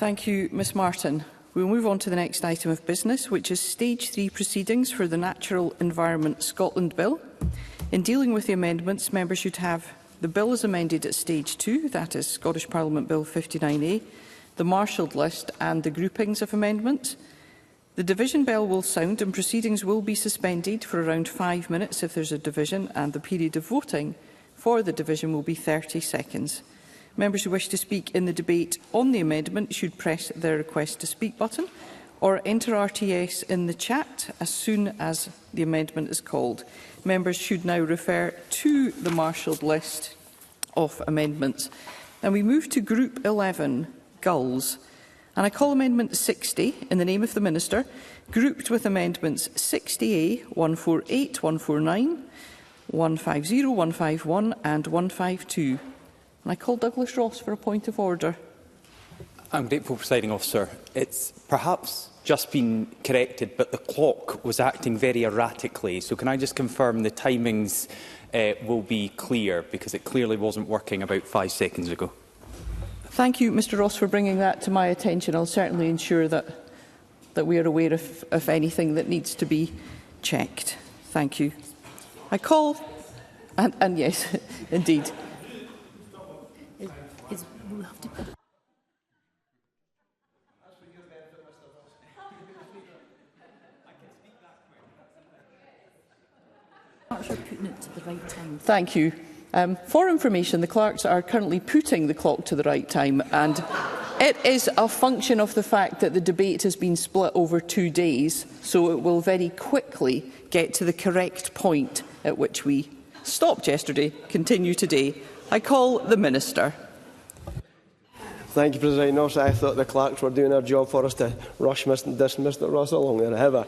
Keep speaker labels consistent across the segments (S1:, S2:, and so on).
S1: Thank you, Ms Martin. We will move on to the next item of business, which is Stage 3 proceedings for the Natural Environment Scotland Bill. In dealing with the amendments, members should have the bill as amended at Stage 2, that is Scottish Parliament Bill 59A, the marshalled list and the groupings of amendments. The division bell will sound and proceedings will be suspended for around 5 minutes if there is a division, and the period of voting for the division will be 30 seconds. Members who wish to speak in the debate on the amendment should press their request to speak button or enter RTS in the chat as soon as the amendment is called. Members should now refer to the marshalled list of amendments. And we move to Group 11, Gulls. And I call Amendment 60 in the name of the Minister, grouped with Amendments 60A, 148, 149, 150, 151 and 152. And I call Douglas Ross for a point of order.
S2: I'm grateful, Presiding Officer. It's perhaps just been corrected, but the clock was acting very erratically. So can I just confirm the timings will be clear, because it clearly wasn't working about 5 seconds ago.
S1: Thank you, Mr Ross, for bringing that to my attention. I'll certainly ensure that we are aware of anything that needs to be checked. Thank you. I call... And yes, indeed.
S3: We'll have to put it. Putting it to the right time.
S1: Thank you. For information, the clerks are currently putting the clock to the right time, and it is a function of the fact that the debate has been split over 2 days, so it will very quickly get to the correct point at which we stopped yesterday, continue today. I call the Minister.
S4: Thank you, President Officer. I thought the clerks were doing their job for us to rush Mr Ross along there. However,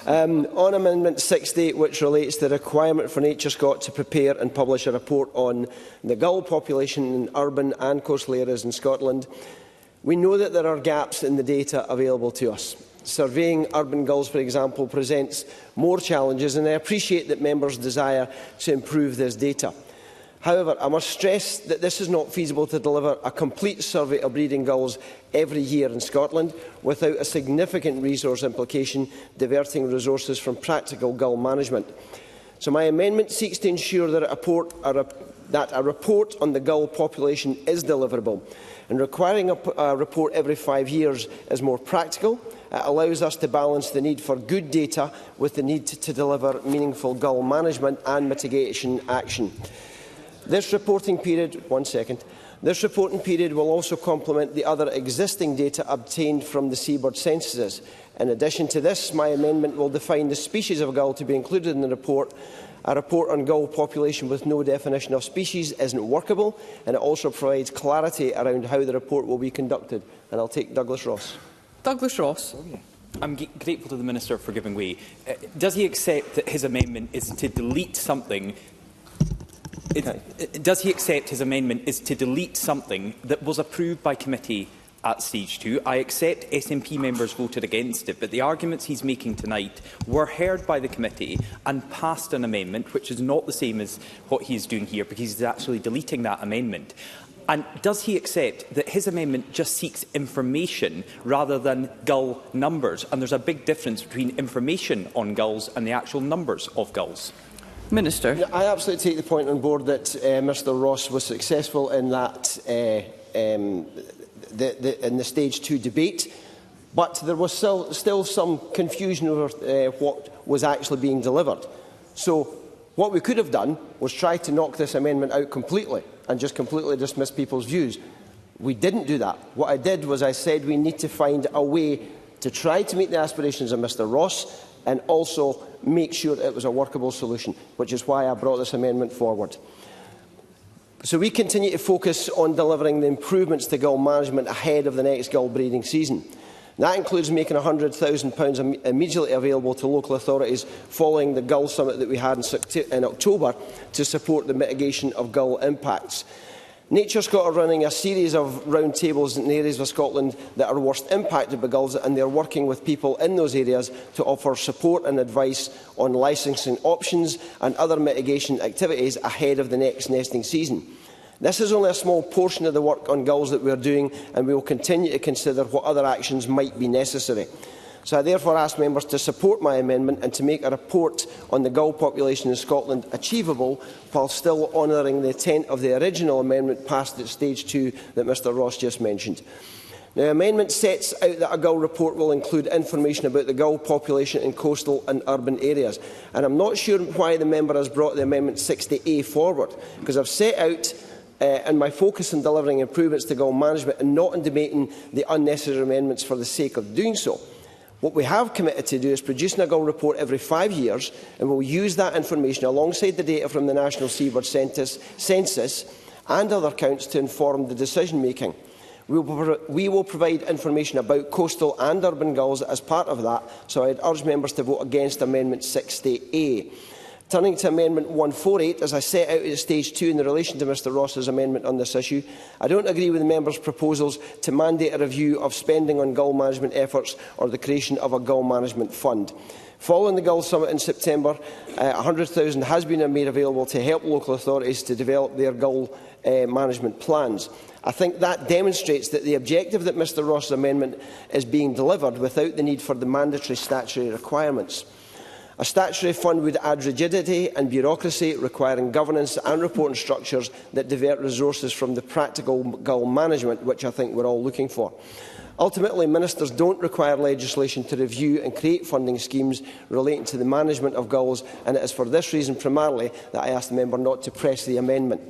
S4: on Amendment 60, which relates to the requirement for Nature Scot to prepare and publish a report on the gull population in urban and coastal areas in Scotland, we know that there are gaps in the data available to us. Surveying urban gulls, for example, presents more challenges, and I appreciate that members desire to improve this data. However, I must stress that this is not feasible to deliver a complete survey of breeding gulls every year in Scotland without a significant resource implication, diverting resources from practical gull management. So my amendment seeks to ensure that a report on the gull population is deliverable, and requiring a report every 5 years is more practical. It allows us to balance the need for good data with the need to deliver meaningful gull management and mitigation action. This reporting period will also complement the other existing data obtained from the seabird censuses. In addition to this, my amendment will define the species of gull to be included in the report. A report on gull population with no definition of species isn't workable, and it also provides clarity around how the report will be conducted. And I'll take Douglas Ross.
S1: Douglas Ross.
S2: I'm grateful to the Minister for giving way. Does he accept that his amendment is to delete something? Does he accept his amendment is to delete something that was approved by committee at Stage 2? I accept SNP members voted against it, but the arguments he's making tonight were heard by the committee and passed an amendment, which is not the same as what he is doing here, because he's actually deleting that amendment. And does he accept that his amendment just seeks information rather than gull numbers? And there's a big difference between information on gulls and the actual numbers of gulls.
S1: Minister.
S4: I absolutely take the point on board that Mr Ross was successful in that in the Stage 2 debate, but there was still some confusion over what was actually being delivered. So what we could have done was try to knock this amendment out completely and just completely dismiss people's views. We didn't do that. What I did was I said we need to find a way to try to meet the aspirations of Mr Ross and also make sure it was a workable solution, which is why I brought this amendment forward. So we continue to focus on delivering the improvements to gull management ahead of the next gull breeding season. That includes making £100,000 immediately available to local authorities following the Gull Summit that we had in October to support the mitigation of gull impacts. Nature Scot are running a series of roundtables in areas of Scotland that are worst impacted by gulls, and they are working with people in those areas to offer support and advice on licensing options and other mitigation activities ahead of the next nesting season. This is only a small portion of the work on gulls that we are doing, and we will continue to consider what other actions might be necessary. So I therefore ask members to support my amendment and to make a report on the gull population in Scotland achievable, while still honouring the intent of the original amendment passed at stage 2 that Mr Ross just mentioned. Now, the amendment sets out that a gull report will include information about the gull population in coastal and urban areas. And I'm not sure why the member has brought the Amendment 60A forward, because I've set out and my focus on delivering improvements to gull management and not in debating the unnecessary amendments for the sake of doing so. What we have committed to do is producing a gull report every 5 years, and we'll use that information alongside the data from the National Seabird Census and other counts to inform the decision-making. We will provide information about coastal and urban gulls as part of that, so I'd urge members to vote against Amendment 60A. Turning to Amendment 148, as I set out at stage 2 in relation to Mr Ross's amendment on this issue, I don't agree with the members' proposals to mandate a review of spending on gull management efforts or the creation of a gull management fund. Following the Gull Summit in September, £100,000 has been made available to help local authorities to develop their gull management plans. I think that demonstrates that the objective that Mr Ross's amendment is being delivered without the need for the mandatory statutory requirements. A statutory fund would add rigidity and bureaucracy, requiring governance and reporting structures that divert resources from the practical gull management, which I think we're all looking for. Ultimately, ministers don't require legislation to review and create funding schemes relating to the management of gulls, and it is for this reason primarily that I ask the member not to press the amendment.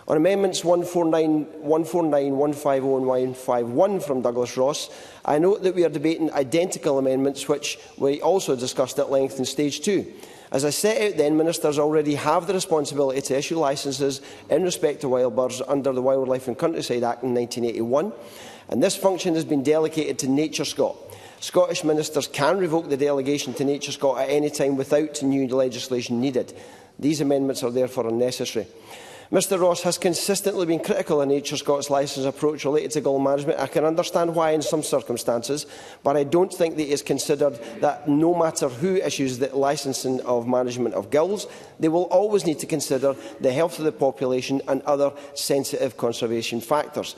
S4: On Amendments 149, 150 and 151 from Douglas Ross, I note that we are debating identical amendments which we also discussed at length in stage 2. As I set out then, ministers already have the responsibility to issue licences in respect to wild birds under the Wildlife and Countryside Act in 1981, and this function has been delegated to NatureScot. Scottish ministers can revoke the delegation to NatureScot at any time without new legislation needed. These amendments are therefore unnecessary. Mr Ross has consistently been critical of NatureScot's licence approach related to gull management. I can understand why in some circumstances, but I don't think that it is considered that no matter who issues the licensing of management of gulls, they will always need to consider the health of the population and other sensitive conservation factors.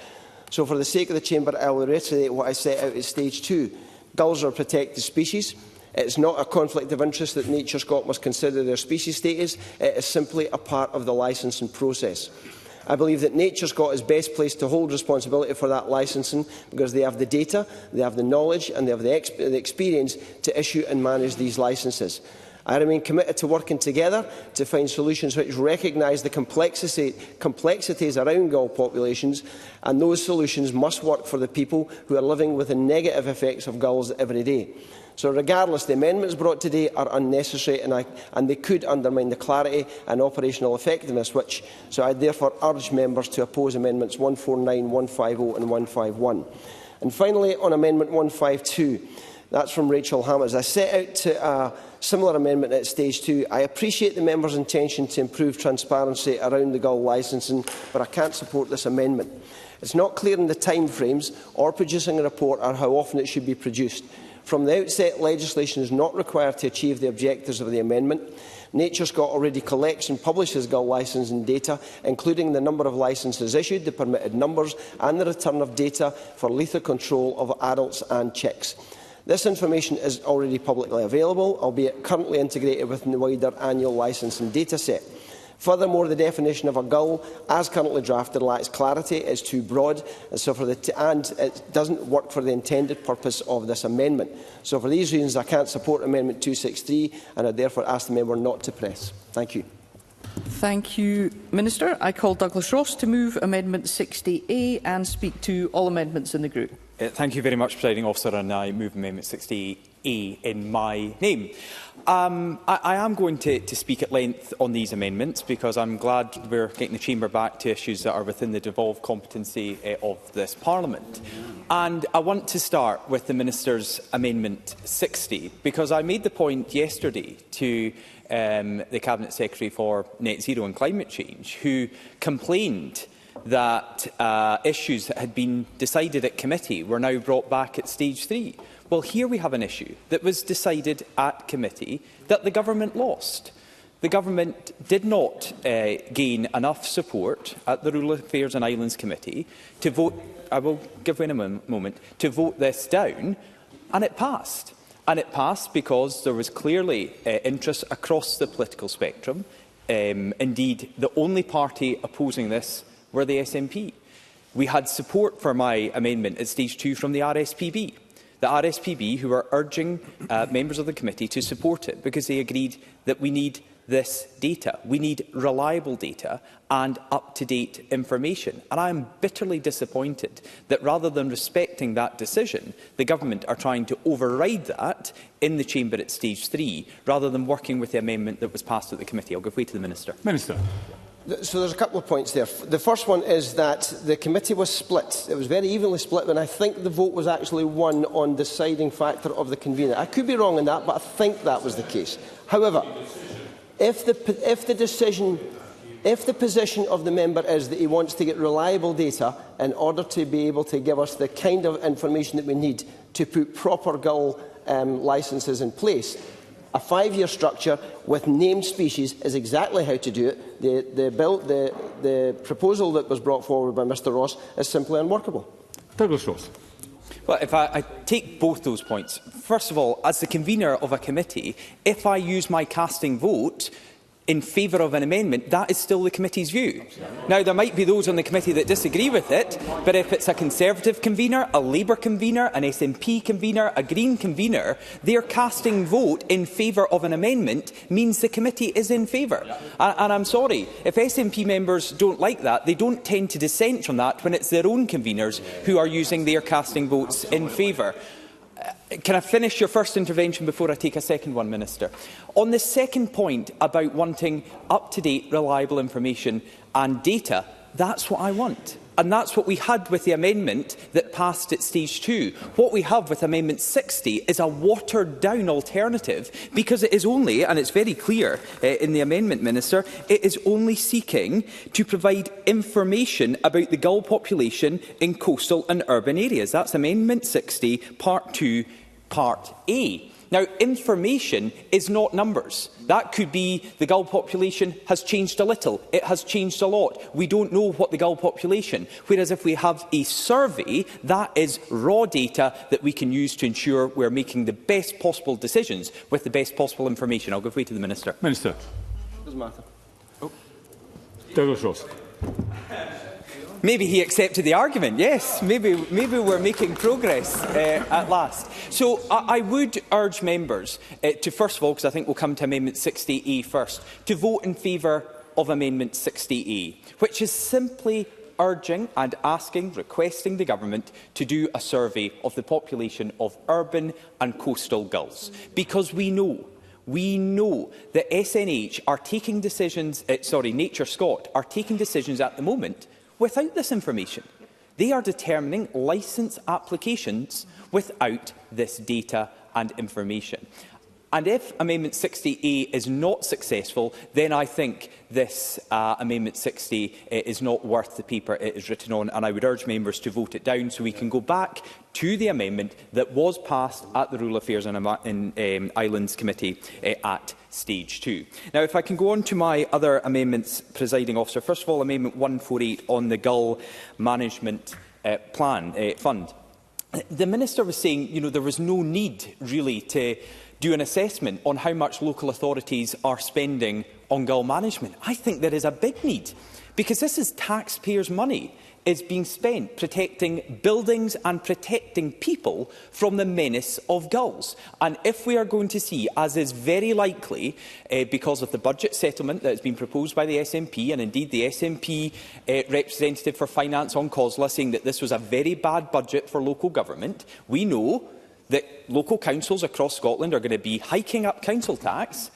S4: So for the sake of the Chamber, I will reiterate what I set out at stage 2. Gulls are a protected species. It is not a conflict of interest that NatureScot must consider their species status. It is simply a part of the licensing process. I believe that NatureScot is best placed to hold responsibility for that licensing because they have the data, they have the knowledge and they have the experience to issue and manage these licences. I remain committed to working together to find solutions which recognise the complexities around gull populations, and those solutions must work for the people who are living with the negative effects of gulls every day. So regardless, the amendments brought today are unnecessary and they could undermine the clarity and operational effectiveness, so I therefore urge members to oppose Amendments 149, 150 and 151. And finally, on Amendment 152, that's from Rachel Hammond. As I set out to a similar amendment at stage 2, I appreciate the member's intention to improve transparency around the gull licensing, but I can't support this amendment. It's not clear in the timeframes or producing a report or how often it should be produced. From the outset, legislation is not required to achieve the objectives of the amendment. NatureScot already collects and publishes gull licensing data, including the number of licences issued, the permitted numbers and the return of data for lethal control of adults and chicks. This information is already publicly available, albeit currently integrated within the wider annual licensing dataset. Furthermore, the definition of a gull, as currently drafted, lacks clarity, is too broad, and it doesn't work for the intended purpose of this amendment. So for these reasons, I can't support Amendment 263, and I therefore ask the member not to press. Thank you.
S1: Thank you, Minister. I call Douglas Ross to move Amendment 60A and speak to all amendments in the group.
S2: Thank you very much, Presiding Officer, and I move Amendment 60A in my name. I am going to speak at length on these amendments because I'm glad we're getting the Chamber back to issues that are within the devolved competency of this Parliament. And I want to start with the Minister's Amendment 60 because I made the point yesterday to the Cabinet Secretary for Net Zero and Climate Change, who complained that issues that had been decided at committee were now brought back at stage 3. Well, here we have an issue that was decided at committee that the government lost. the Government did not gain enough support at the Rural Affairs and Islands Committee to vote, I will give way in a moment, to vote this down, and it passed. And it passed because there was clearly interest across the political spectrum. Indeed, the only party opposing this were the SNP. We had support for my amendment at stage 2 from the RSPB. The RSPB, who were urging members of the committee to support it because they agreed that we need this data. We need reliable data and up-to-date information. And I am bitterly disappointed that rather than respecting that decision, the Government are trying to override that in the Chamber at stage 3, rather than working with the amendment that was passed at the committee. I'll give way to the Minister.
S5: Minister.
S4: So there's a couple of points there. The first one is that the committee was split. It was very evenly split, and I think the vote was actually won on the deciding factor of the convener. I could be wrong on that, but I think that was the case. However, if the position of the member is that he wants to get reliable data in order to be able to give us the kind of information that we need to put proper gull licences in place, a 5-year structure with named species is exactly how to do it. The proposal that was brought forward by Mr Ross is simply unworkable.
S5: Douglas Ross.
S2: Well, if I take both those points, first of all, as the convener of a committee, if I use my casting vote in favour of an amendment, that is still the committee's view. Now, there might be those on the committee that disagree with it, but if it's a Conservative convener, a Labour convener, an SNP convener, a Green convener, their casting vote in favour of an amendment means the committee is in favour. And I'm sorry, if SNP members don't like that, they don't tend to dissent from that when it's their own conveners who are using their casting votes in favour. Can I finish your first intervention before I take a second one, Minister? On the second point about wanting up-to-date, reliable information and data, that's what I want. And that's what we had with the amendment that passed at stage 2. What we have with Amendment 60 is a watered-down alternative, because it is only, and it's very clear in the amendment, Minister, it is only seeking to provide information about the gull population in coastal and urban areas. That's Amendment 60, Part 2, Part A. Now, information is not numbers. That could be the gull population has changed a little, it has changed a lot. We don't know what the gull population. Whereas if we have a survey, that is raw data that we can use to ensure we're making the best possible decisions with the best possible information. I'll give way to the Minister.
S5: Minister.
S4: Doesn't matter.
S5: Douglas Ross.
S2: Maybe he accepted the argument, yes. Maybe we're making progress at last. So I would urge members to, first of all, because I think we'll come to Amendment 60A first, to vote in favour of Amendment 60A, which is simply urging and asking, requesting the Government to do a survey of the population of urban and coastal gulls. Because we know that SNH are taking decisions, Nature Scott are taking decisions at the moment without this information. They are determining licence applications without this data and information. And if Amendment 60A is not successful, then I think this Amendment 60 is not worth the paper it is written on, and I would urge members to vote it down so we can go back to the amendment that was passed at the Rural Affairs and Islands Committee at stage 2. Now, if I can go on to my other amendments, Presiding Officer. First of all, Amendment 148 on the Gull Management Fund. The Minister was saying, there was no need really to do an assessment on how much local authorities are spending on gull management. I think there is a big need, because this is taxpayers' money is being spent protecting buildings and protecting people from the menace of gulls. And if we are going to see, as is very likely because of the budget settlement that has been proposed by the SNP, and indeed the SNP representative for Finance on COSLA saying that this was a very bad budget for local government, we know that local councils across Scotland are going to be hiking up council tax,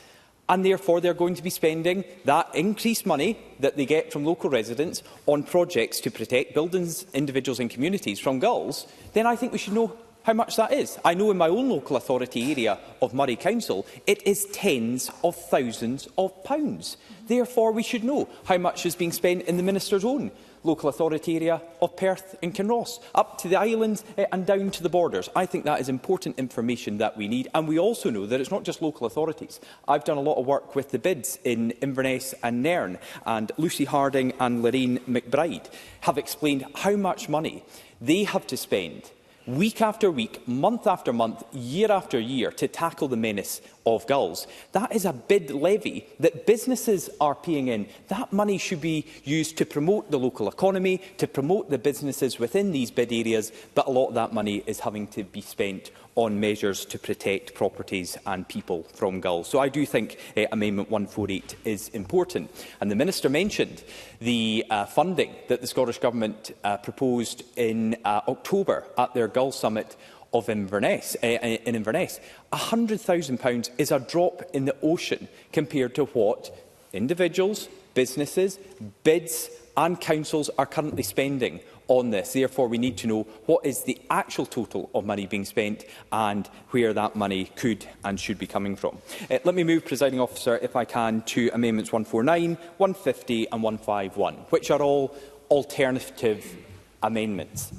S2: and therefore they're going to be spending that increased money that they get from local residents on projects to protect buildings, individuals and communities from gulls. Then I think we should know how much that is. I know in my own local authority area of Murray Council, it is tens of thousands of pounds. Therefore, we should know how much is being spent in the Minister's own local authority area of Perth and Kinross, up to the islands and down to the borders. I think that is important information that we need. And we also know that it's not just local authorities. I've done a lot of work with the bids in Inverness and Nairn, and Lucy Harding and Lorraine McBride have explained how much money they have to spend week after week, month after month, year after year, to tackle the menace of gulls. That is a bid levy that businesses are paying in. That money should be used to promote the local economy, to promote the businesses within these bid areas, but a lot of that money is having to be spent on measures to protect properties and people from gulls. So I do think Amendment 148 is important. And the Minister mentioned the funding that the Scottish Government proposed in October at their Gull Summit of Inverness, in Inverness. £100,000 is a drop in the ocean compared to what individuals, businesses, bids and councils are currently spending on this. Therefore, we need to know what is the actual total of money being spent and where that money could and should be coming from. Let me move, Presiding Officer, if I can, to Amendments 149, 150 and 151, which are all alternative amendments.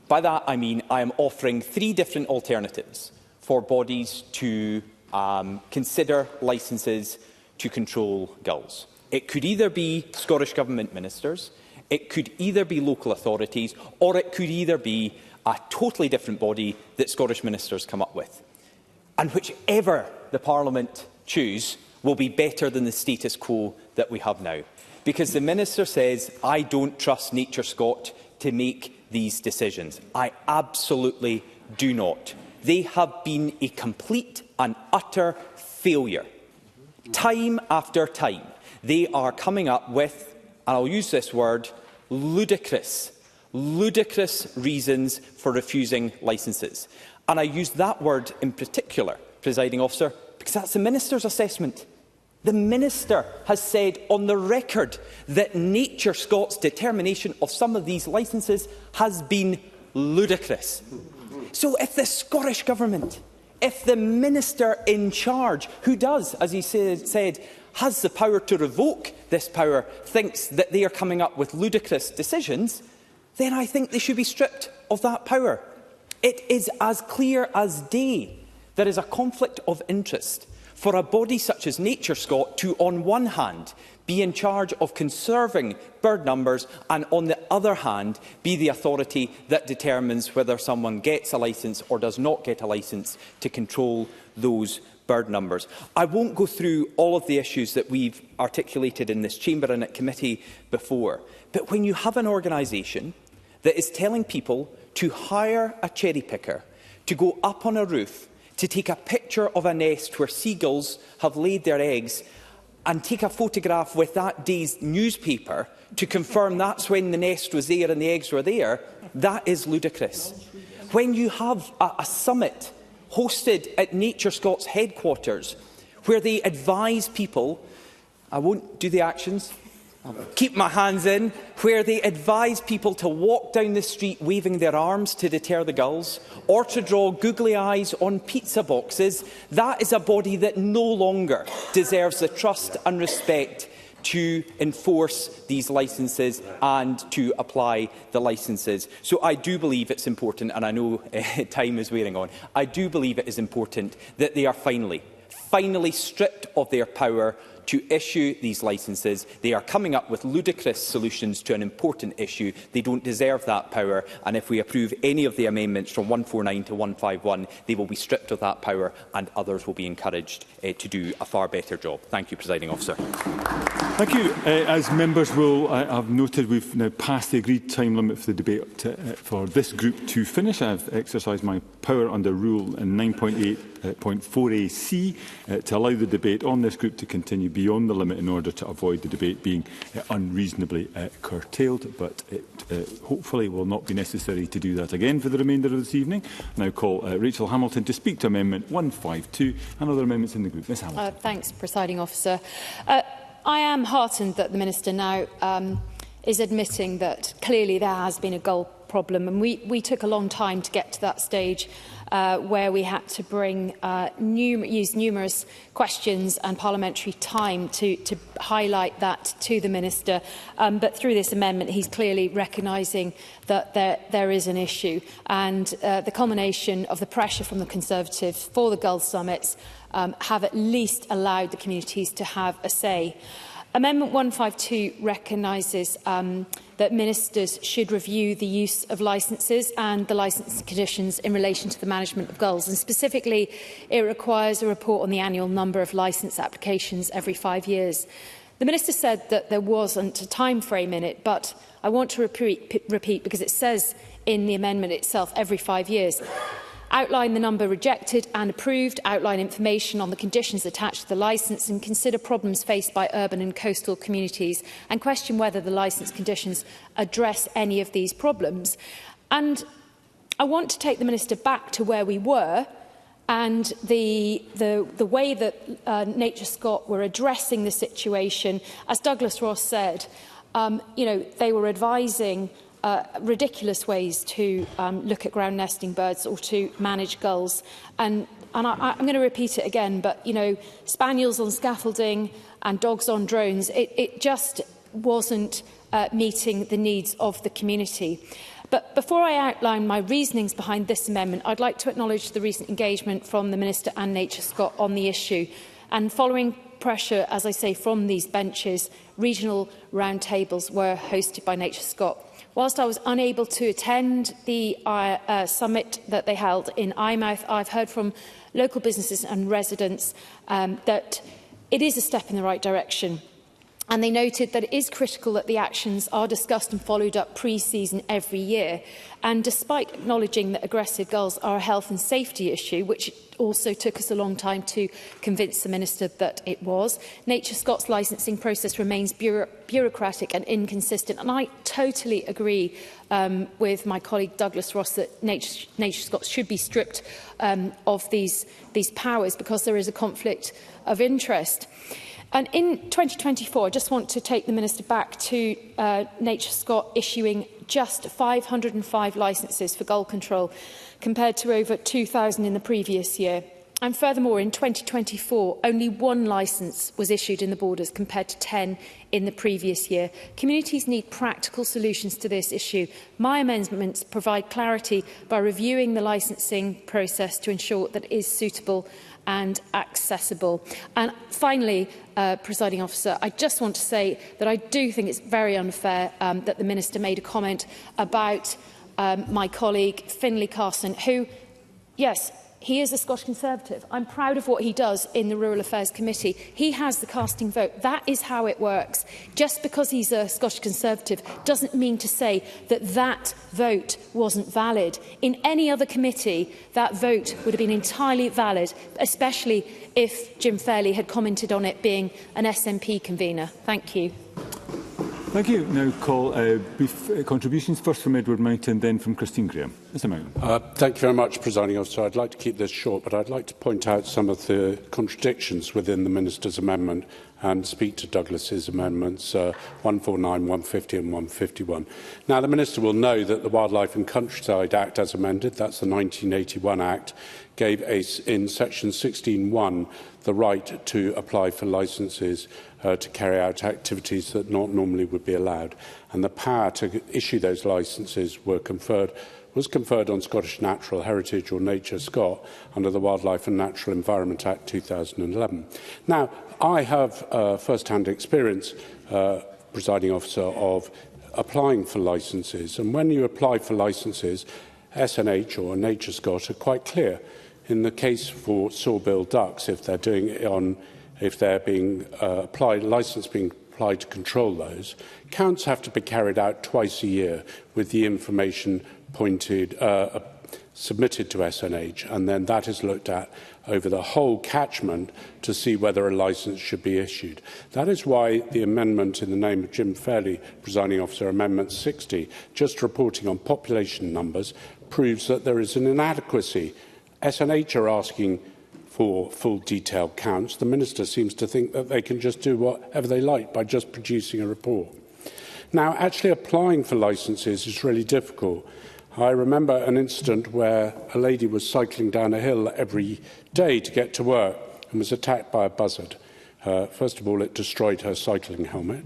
S2: By that I mean I am offering three different alternatives for bodies to consider licences to control gulls. It could either be Scottish Government ministers, it could either be local authorities, or it could either be a totally different body that Scottish ministers come up with. And whichever the Parliament choose will be better than the status quo that we have now. Because the Minister says, I don't trust Nature Scot to make these decisions. I absolutely do not. They have been a complete and utter failure. Time after time, they are coming up with, and I'll use this word, ludicrous reasons for refusing licences. And I use that word in particular, Presiding Officer, because that's the Minister's assessment. The Minister has said on the record that Nature Scot's determination of some of these licences has been ludicrous. So if the Scottish Government, if the Minister in charge, who does, as he said, has the power to revoke this power, thinks that they are coming up with ludicrous decisions, then I think they should be stripped of that power. It is as clear as day there is a conflict of interest for a body such as Nature Scot to, on one hand, be in charge of conserving bird numbers and, on the other hand, be the authority that determines whether someone gets a licence or does not get a licence to control those bird numbers. I won't go through all of the issues that we've articulated in this chamber and at committee before, but when you have an organisation that is telling people to hire a cherry picker to go up on a roof to take a picture of a nest where seagulls have laid their eggs and take a photograph with that day's newspaper to confirm that's when the nest was there and the eggs were there, that is ludicrous. When you have a summit hosted at Nature Scot's headquarters where they advise people, I won't do the actions, I'll keep my hands in, where they advise people to walk down the street waving their arms to deter the gulls, or to draw googly eyes on pizza boxes, that is a body that no longer deserves the trust and respect to enforce these licences and to apply the licences. So I do believe it's important, and I know time is wearing on, I do believe it is important that they are finally stripped of their power to issue these licences. They are coming up with ludicrous solutions to an important issue. They don't deserve that power, and if we approve any of the amendments from 149 to 151, they will be stripped of that power and others will be encouraged to do a far better job. Thank you, Presiding Officer.
S5: Thank you. As members will have noted, we've now passed the agreed time limit for the debate for this group to finish. I have exercised my power under Rule 9.8.4ac to allow the debate on this group to continue beyond the limit in order to avoid the debate being unreasonably curtailed, but it hopefully will not be necessary to do that again for the remainder of this evening. I now call Rachel Hamilton to speak to Amendment 152 and other amendments in the group. Ms Hamilton.
S6: Thanks, Presiding Officer. I am heartened that the Minister now is admitting that clearly there has been a gull problem. And we took a long time to get to that stage where we had to use numerous questions and parliamentary time to highlight that to the Minister. But through this amendment, he's clearly recognising that there is an issue. And the culmination of the pressure from the Conservatives for the Gulf summits have at least allowed the communities to have a say. Amendment 152 recognises that ministers should review the use of licences and the licence conditions in relation to the management of gulls. And specifically, it requires a report on the annual number of licence applications every 5 years. The Minister said that there wasn't a time frame in it, but I want to repeat because it says in the amendment itself every 5 years. Outline the number rejected and approved, outline information on the conditions attached to the licence and consider problems faced by urban and coastal communities and question whether the licence conditions address any of these problems. And I want to take the Minister back to where we were and the way that Nature Scott were addressing the situation. As Douglas Ross said, they were advising ridiculous ways to look at ground nesting birds or to manage gulls. And I'm going to repeat it again, but, spaniels on scaffolding and dogs on drones, it just wasn't meeting the needs of the community. But before I outline my reasonings behind this amendment, I'd like to acknowledge the recent engagement from the Minister and Nature Scott on the issue. And following pressure, as I say, from these benches, regional roundtables were hosted by Nature Scott. Whilst I was unable to attend the summit that they held in Eyemouth, I've heard from local businesses and residents that it is a step in the right direction. And they noted that it is critical that the actions are discussed and followed up pre-season every year. And despite acknowledging that aggressive gulls are a health and safety issue, which also took us a long time to convince the Minister that it was, Nature Scott's licensing process remains bureaucratic and inconsistent. And I totally agree with my colleague Douglas Ross that Nature Scott should be stripped of these powers because there is a conflict of interest. And in 2024, I just want to take the Minister back to Nature Scott issuing just 505 licences for gull control, compared to over 2,000 in the previous year. And furthermore, in 2024, only 1 licence was issued in the borders, compared to 10 in the previous year. Communities need practical solutions to this issue. My amendments provide clarity by reviewing the licensing process to ensure that it is suitable and accessible. And finally, Presiding Officer, I just want to say that I do think it's very unfair that the Minister made a comment about my colleague Finlay Carson, who, yes, he is a Scottish Conservative. I'm proud of what he does in the Rural Affairs Committee. He has the casting vote. That is how it works. Just because he's a Scottish Conservative doesn't mean to say that that vote wasn't valid. In any other committee, that vote would have been entirely valid, especially if Jim Fairley had commented on it being an SNP convener. Thank you.
S5: Thank you. Now call brief contributions, first from Edward Mountain, then from Christine Graham. Mr Mountain.
S7: Thank you very much, Presiding Officer. I'd like to keep this short, but I'd like to point out some of the contradictions within the Minister's amendment and speak to Douglas's amendments 149, 150 and 151. Now, the Minister will know that the Wildlife and Countryside Act, as amended, that's the 1981 Act, gave in section 16(1) the right to apply for licences to carry out activities that not normally would be allowed. And the power to issue those licences was conferred on Scottish Natural Heritage or Nature Scott under the Wildlife and Natural Environment Act 2011. Now, I have first-hand experience, Presiding Officer, of applying for licences. And when you apply for licences, SNH or Nature Scott are quite clear. In the case for sawbill ducks, if they're doing it on, if they're being licence being applied to control those, counts have to be carried out twice a year with the information submitted to SNH, and then that is looked at over the whole catchment to see whether a licence should be issued. That is why the amendment in the name of Jim Fairley, Presiding Officer, Amendment 60, just reporting on population numbers, proves that there is an inadequacy. SNH are asking for full detailed counts. The Minister seems to think that they can just do whatever they like by just producing a report. Now, actually applying for licences is really difficult. I remember an incident where a lady was cycling down a hill every day to get to work and was attacked by a buzzard. First of all, it destroyed her cycling helmet,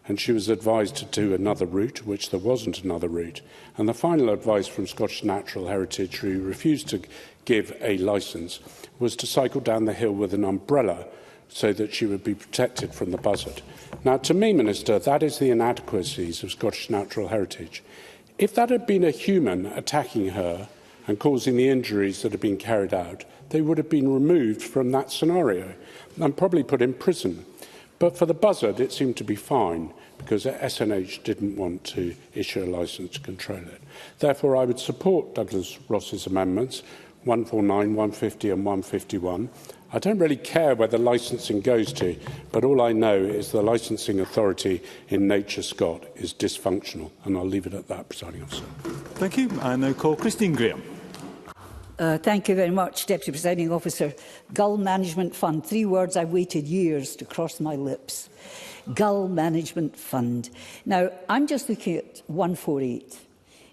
S7: and she was advised to do another route, which there wasn't another route. And the final advice from Scottish Natural Heritage, who refused to give a licence, was to cycle down the hill with an umbrella so that she would be protected from the buzzard. Now, to me, Minister, that is the inadequacies of Scottish Natural Heritage. If that had been a human attacking her and causing the injuries that have been carried out, they would have been removed from that scenario and probably put in prison. But for the buzzard, it seemed to be fine because SNH didn't want to issue a licence to control it. Therefore, I would support Douglas Ross's amendments 149, 150 and 151. I don't really care where the licensing goes to, but all I know is the licensing authority in Nature Scott is dysfunctional, and I'll leave it at that, Presiding Officer.
S5: Thank you. I now call Christine Graham.
S3: Thank you very much, Deputy Presiding Officer. Gull Management Fund. 3 words I've waited years to cross my lips. Gull Management Fund. Now, I'm just looking at 148,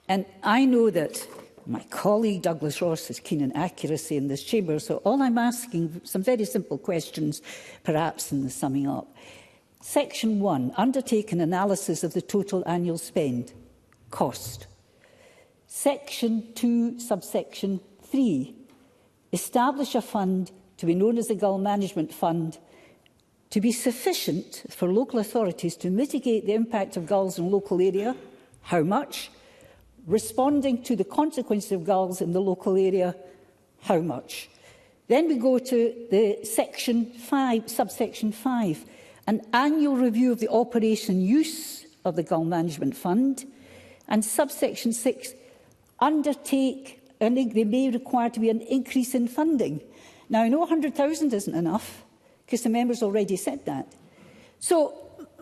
S3: and I know that my colleague Douglas Ross is keen on accuracy in this chamber, so all I'm asking, some very simple questions, perhaps in the summing up. Section 1, undertake an analysis of the total annual spend, cost. Section 2, subsection 3, establish a fund to be known as the Gull Management Fund to be sufficient for local authorities to mitigate the impact of gulls in local area. How much? Responding to the consequences of gulls in the local area, how much? Then we go to the section 5, subsection 5, an annual review of the operation use of the Gull Management Fund, and subsection 6, undertake, and they may require to be an increase in funding. Now, I know 100,000 isn't enough, because the members already said that. So,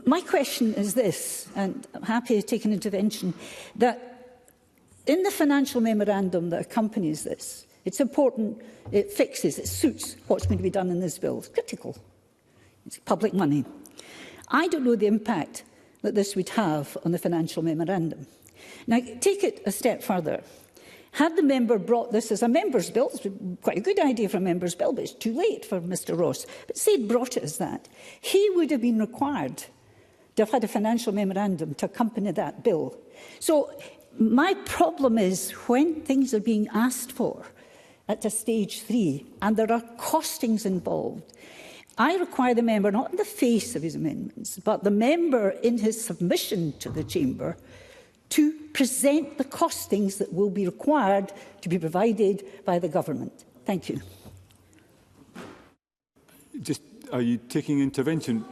S3: my question is this, and I'm happy to take an intervention, that in the financial memorandum that accompanies this, it's important, it fixes, it suits what's going to be done in this bill. It's critical. It's public money. I don't know the impact that this would have on the financial memorandum. Now, take it a step further. Had the member brought this as a member's bill, it's quite a good idea for a member's bill, but it's too late for Mr Ross, but say he'd brought it as that, he would have been required to have had a financial memorandum to accompany that bill. So, my problem is when things are being asked for at a stage 3 and there are costings involved, I require the member, not in the face of his amendments, but the member in his submission to the chamber to present the costings that will be required to be provided by the government. Thank you.
S5: Are you taking intervention?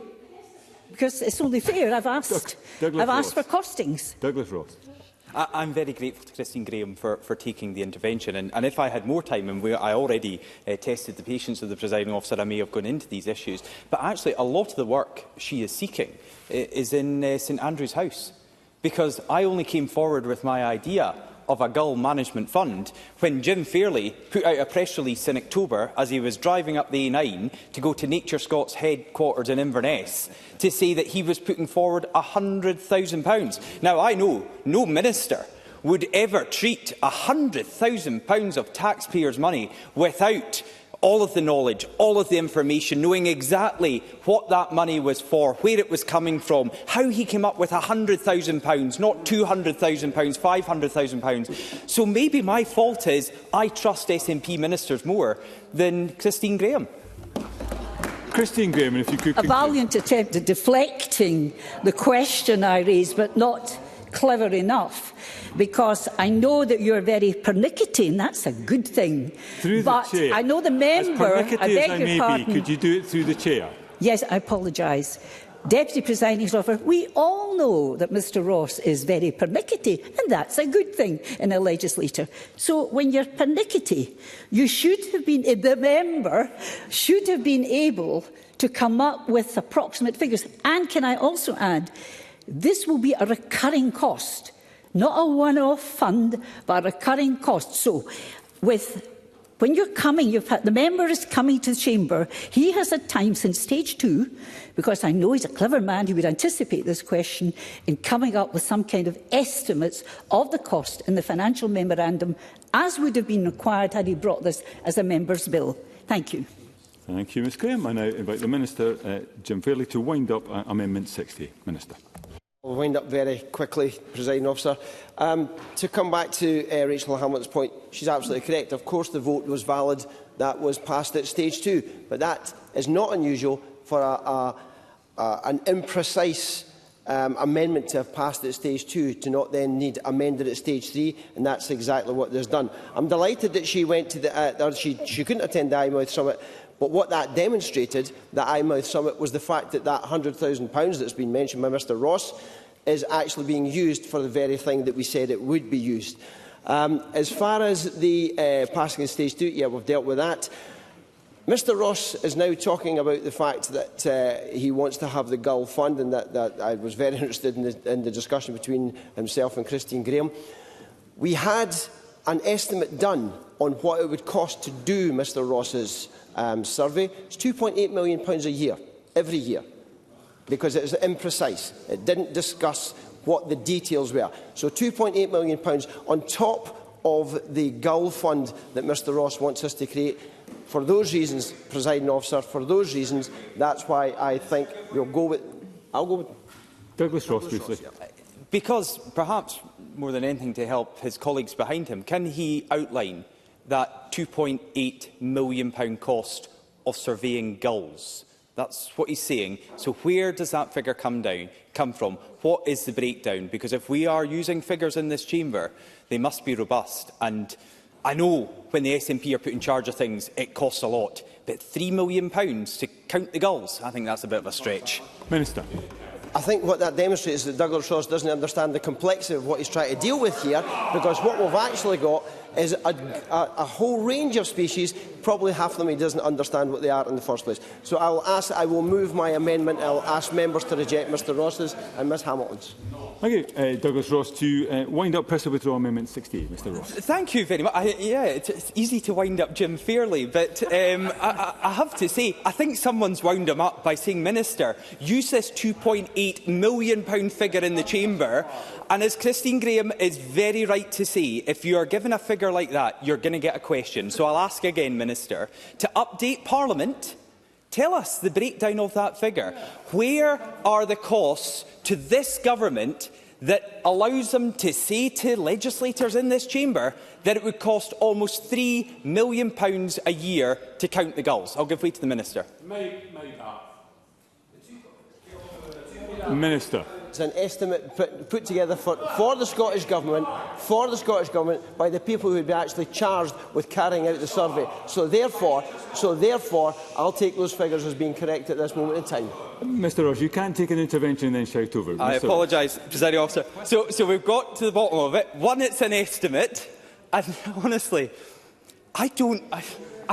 S3: Because it's only fair. I've asked for costings.
S5: Douglas Ross.
S2: I'm very grateful to Christine Graham for taking the intervention. And if I had more time, and I already tested the patience of the presiding officer, I may have gone into these issues. But actually, a lot of the work she is seeking is in St Andrew's House. Because I only came forward with my idea of a gull management fund when Jim Fairley put out a press release in October as he was driving up the A9 to go to Nature Scott's headquarters in Inverness to say that he was putting forward £100,000. Now, I know no minister would ever treat £100,000 of taxpayers' money without all of the knowledge, all of the information, knowing exactly what that money was for, where it was coming from, how he came up with £100,000, not £200,000, £500,000. So maybe my fault is I trust SNP ministers more than Christine Graham.
S5: Christine Graham, if you could...
S3: A valiant attempt at deflecting the question I raised, but not clever enough, because I know that you're very pernickety, and that's a good thing.
S5: Through
S3: but
S5: the chair.
S3: I know the member...
S5: As pernickety as I may be, could you do it through the chair?
S3: Yes, I apologise. Deputy Presiding Officer, we all know that Mr Ross is very pernickety, and that's a good thing in a legislator. So when you're pernickety, you should have been, the member should have been able to come up with approximate figures. And can I also add, this will be a recurring cost, not a one-off fund, but a recurring cost. So with When you're coming, the member is coming to the chamber. He has had time since stage 2, because I know he's a clever man, he would anticipate this question, in coming up with some kind of estimates of the cost in the financial memorandum, as would have been required had he brought this as a member's bill. Thank you.
S5: Thank you, Ms Graham. I now invite the Minister, Jim Fairley, to wind up Amendment 60. Minister.
S4: I'll wind up very quickly, Presiding Officer. To come back to Rachel Hamilton's point, she's absolutely correct. Of course the vote was valid. That was passed at stage 2. But that is not unusual for an imprecise amendment to have passed at stage 2 to not then need amended at stage 3, and that's exactly what there's done. I'm delighted that she went to the she couldn't attend the IMouth Summit, but what that demonstrated, the IMouth Summit, was the fact that that £100,000 that's been mentioned by Mr Ross is actually being used for the very thing that we said it would be used. As far as the passing at stage 2, yeah, we've dealt with that. Mr Ross is now talking about the fact that he wants to have the Gull Fund, and that I was very interested in the discussion between himself and Christine Graham. We had an estimate done on what it would cost to do Mr Ross's survey. It's £2.8 million a year, every year, because it was imprecise. It didn't discuss what the details were. So £2.8 million on top of the Gull Fund that Mr Ross wants us to create. For those reasons, Presiding Officer, for those reasons, that's why I think we'll go with... I'll go with...
S5: Douglas Ross, briefly.
S2: Because, perhaps more than anything to help his colleagues behind him, can he outline that £2.8 million cost of surveying gulls? That's what he's saying. So where does that figure come from? What is the breakdown? Because if we are using figures in this chamber, they must be robust. And I know when the SNP are put in charge of things, it costs a lot. But £3 million to count the gulls, I think that's a bit of a stretch.
S5: Minister.
S4: I think what that demonstrates is that Douglas Ross doesn't understand the complexity of what he's trying to deal with here, because what we've actually got is a whole range of species. Probably half of them he doesn't understand what they are in the first place. So I will move my amendment. I'll ask members to reject Mr Ross's and Ms Hamilton's.
S5: Thank you, Douglas Ross. To wind up, press to withdraw Amendment 60, Mr Ross.
S2: Thank you very much. It's easy to wind up Jim Fairley, but I have to say, I think someone's wound him up by saying, Minister, use this £2.8 million figure in the chamber, and as Christine Graham is very right to say, if you are given a figure like that, you're going to get a question. So I'll ask again, Minister, to update Parliament. Tell us the breakdown of that figure. Where are the costs to this government that allows them to say to legislators in this chamber that it would cost almost £3 million a year to count the gulls? I'll give way to the Minister.
S5: Minister.
S4: It's an estimate put together for the Scottish Government, by the people who would be actually charged with carrying out the survey. So therefore, I'll take those figures as being correct at this moment in time.
S5: Mr Ross, you can't take an intervention and then shout over.
S2: I apologise, Presiding Officer. So we've got to the bottom of it. One, it's an estimate, and honestly, I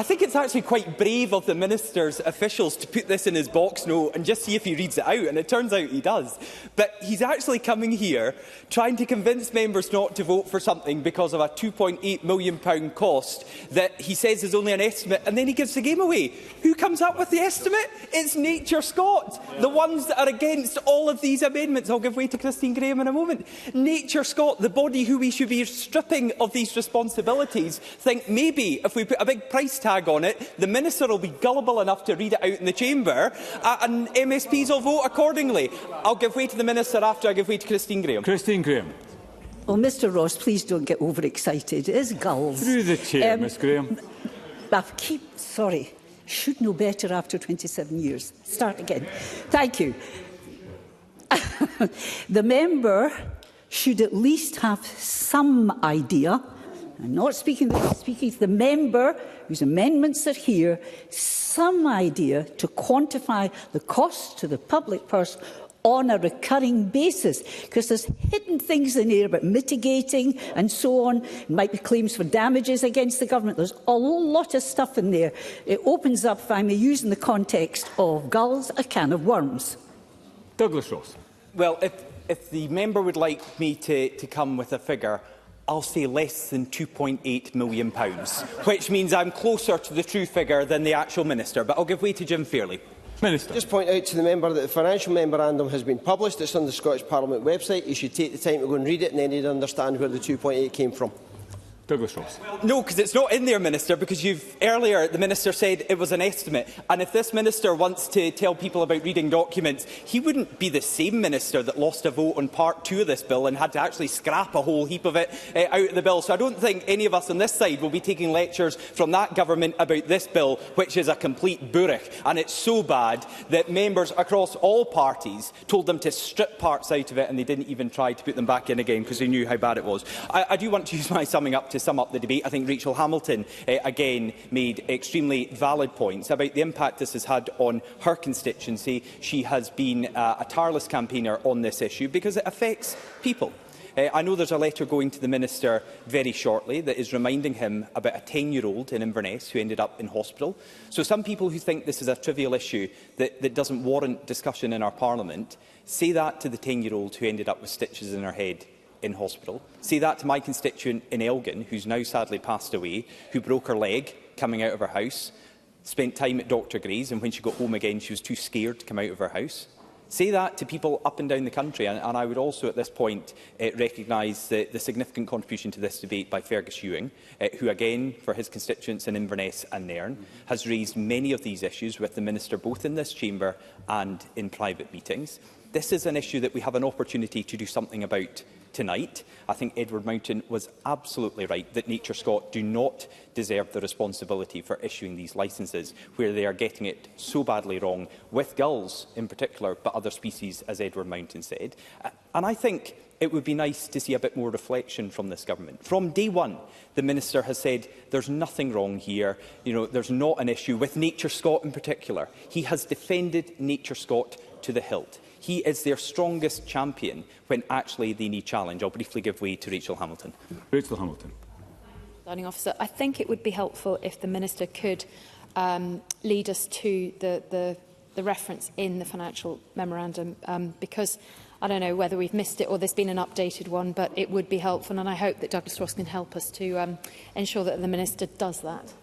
S2: think it's actually quite brave of the Minister's officials to put this in his box note and just see if he reads it out, and it turns out he does. But he's actually coming here trying to convince members not to vote for something because of a £2.8 million cost that he says is only an estimate, and then he gives the game away. Who comes up with the estimate? It's Nature Scott, the ones that are against all of these amendments. I'll give way to Christine Graham in a moment. Nature Scott, the body who we should be stripping of these responsibilities, think maybe if we put a big price tag on it, the Minister will be gullible enough to read it out in the chamber, and MSPs will vote accordingly. I'll give way to the Minister after I give way to Christine Graham.
S5: Christine Graham.
S3: Well, Mr Ross, please don't get overexcited. It is gulls.
S5: Through the chair, Ms Graham.
S3: Sorry. Should know better after 27 years. Start again. Thank you. The member should at least have some idea. I'm not speaking to the member whose amendments are here, some idea to quantify the cost to the public purse on a recurring basis, because there's hidden things in here about mitigating and so on. It might be claims for damages against the government. There's a lot of stuff in there. It opens up, if I may use in the context of gulls, a can of worms.
S5: Douglas Ross.
S2: Well, if the member would like me to come with a figure, I'll say less than £2.8 million, which means I'm closer to the true figure than the actual Minister. But I'll give way to Jim Fairley.
S4: Minister. Just point out to the member that the financial memorandum has been published. It's on the Scottish Parliament website. You should take the time to go and read it, and then you'd understand where the 2.8 came from.
S5: Douglas Ross.
S2: No, because it's not in there, Minister, because earlier the Minister said it was an estimate. And if this Minister wants to tell people about reading documents, he wouldn't be the same Minister that lost a vote on Part 2 of this bill and had to actually scrap a whole heap of it out of the bill. So I don't think any of us on this side will be taking lectures from that government about this bill, which is a complete bourrique. And it's so bad that members across all parties told them to strip parts out of it, and they didn't even try to put them back in again because they knew how bad it was. I do want to use my summing up to sum up the debate. I think Rachel Hamilton again made extremely valid points about the impact this has had on her constituency. She has been a tireless campaigner on this issue because it affects people. I know there's a letter going to the Minister very shortly that is reminding him about a 10-year-old in Inverness who ended up in hospital. So some people who think this is a trivial issue that doesn't warrant discussion in our Parliament, say that to the 10-year-old who ended up with stitches in her head in hospital. Say that to my constituent in Elgin, who's now sadly passed away, who broke her leg coming out of her house, spent time at Dr Gray's, and when she got home again she was too scared to come out of her house. Say that to people up and down the country, and I would also at this point recognise the significant contribution to this debate by Fergus Ewing, who again, for his constituents in Inverness and Nairn, has raised many of these issues with the Minister both in this chamber and in private meetings. This is an issue that we have an opportunity to do something about tonight. I think Edward Mountain was absolutely right that Nature Scot do not deserve the responsibility for issuing these licences, where they are getting it so badly wrong, with gulls in particular, but other species, as Edward Mountain said. And I think it would be nice to see a bit more reflection from this government. From day one, the Minister has said there's nothing wrong here, there's not an issue with Nature Scot in particular. He has defended Nature Scot to the hilt. He is their strongest champion when actually they need challenge. I'll briefly give way to Rachel Hamilton.
S5: Rachel Hamilton.
S6: Presiding Officer, I think it would be helpful if the Minister could lead us to the reference in the financial memorandum, because I don't know whether we've missed it or there's been an updated one, but it would be helpful, and I hope that Douglas Ross can help us to ensure that the Minister does that.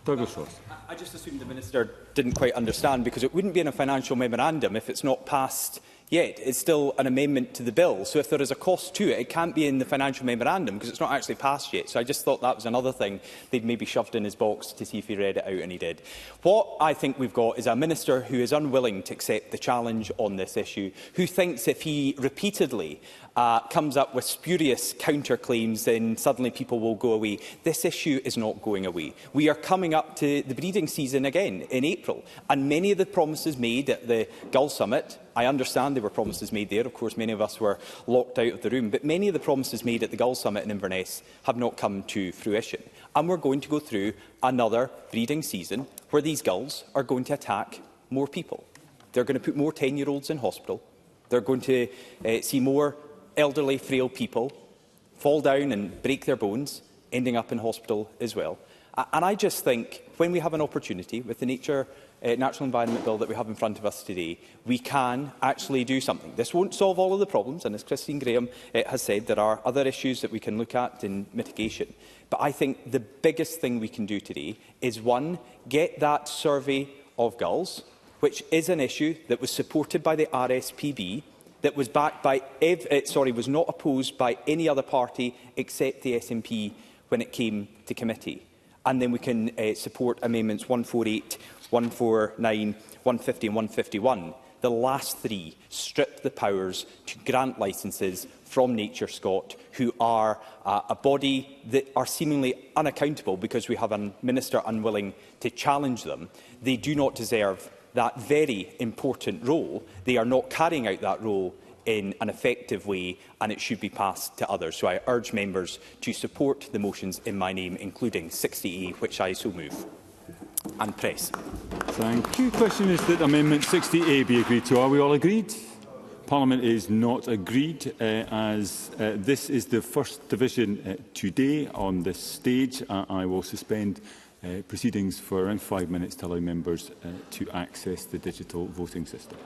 S5: Douglas Ross.
S2: I just assumed the Minister didn't quite understand, because it wouldn't be in a financial memorandum if it's not passed yet. It's still an amendment to the bill. So if there is a cost to it, it can't be in the financial memorandum because it's not actually passed yet. So I just thought that was another thing they'd maybe shoved in his box to see if he read it out, and he did. What I think we've got is a Minister who is unwilling to accept the challenge on this issue, who thinks if he repeatedly comes up with spurious counterclaims, then suddenly people will go away. This issue is not going away. We are coming up to the breeding season again in April, and many of the promises made at the Gull Summit, I understand there were promises made there. Of course, many of us were locked out of the room, but many of the promises made at the Gull Summit in Inverness have not come to fruition. And we're going to go through another breeding season where these gulls are going to attack more people. They're going to put more 10-year-olds in hospital. They're going to see more elderly, frail people fall down and break their bones, ending up in hospital as well. And I just think when we have an opportunity with the Natural Environment Bill that we have in front of us today, we can actually do something. This won't solve all of the problems, and as Christine Graham has said, there are other issues that we can look at in mitigation. But I think the biggest thing we can do today is, one, get that survey of gulls, which is an issue that was supported by the RSPB, that was backed by, was not opposed by any other party except the SNP when it came to committee. And then we can support amendments 148, 149, 150 and 151. The last three strip the powers to grant licences from Nature Scot, who are a body that are seemingly unaccountable because we have a Minister unwilling to challenge them. They do not deserve that very important role. They are not carrying out that role in an effective way, and it should be passed to others. So I urge members to support the motions in my name, including 60A, which I so move. And press.
S5: Thank you. Question is that Amendment 60A be agreed to. Are we all agreed? Parliament is not agreed, as this is the first division today on this stage. I will suspend proceedings for around 5 minutes to allow members to access the digital voting system.